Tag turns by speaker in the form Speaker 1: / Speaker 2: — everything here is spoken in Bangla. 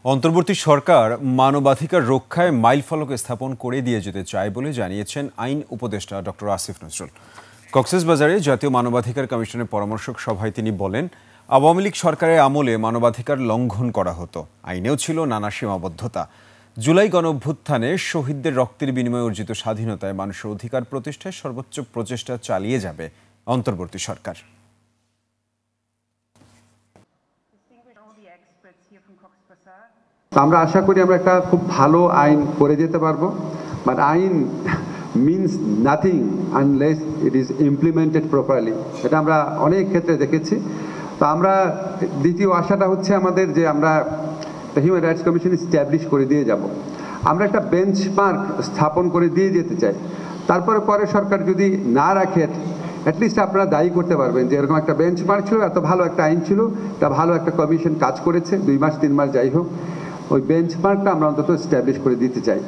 Speaker 1: অন্তর্বর্তী সরকার মানবাধিকার রক্ষায় মাইলফলক স্থাপন করে দিয়ে যেতে চায় বলে জানিয়েছেন আইন উপদেষ্টা ডক্টর আসিফ নজরুল। কক্সবাজারে জাতীয় মানবাধিকার কমিশনের পরামর্শক সভায় তিনি বলেন, আওয়ামী লীগ সরকারের আমলে মানবাধিকার লঙ্ঘন করা হতো, আইনেও ছিল নানা সীমাবদ্ধতা। জুলাই গণঅভ্যুত্থানে শহীদদের রক্তের বিনিময়ে অর্জিত স্বাধীনতায় মানুষের অধিকার প্রতিষ্ঠায় সর্বোচ্চ প্রচেষ্টা চালিয়ে যাবে অন্তর্বর্তী সরকার।
Speaker 2: আমরা আশা করি আমরা একটা খুব ভালো আইন করে যেতে পারবো, বাট আইন means nothing unless it is implemented properly. এটা আমরা অনেক ক্ষেত্রে দেখেছি। তো আমরা দ্বিতীয় আশাটা হচ্ছে আমাদের যে আমরা হিউম্যান রাইটস কমিশন এস্টাবলিশ করে দিয়ে যাব, আমরা একটা বেঞ্চমার্ক স্থাপন করে দিয়ে যেতে চাই। তারপরে পরে সরকার যদি না রাখে, অ্যাটলিস্ট আপনারা দায়ী করতে পারবেন যে এরকম একটা বেঞ্চমার্ক ছিল, এত ভালো একটা আইন ছিল, এটা ভালো একটা কমিশন কাজ করেছে, 2 মাস 3 মাস যাই হোক, ওই বেঞ্চমার্কটা আমরা অন্তত এস্টাবলিশ করে দিতে চাই।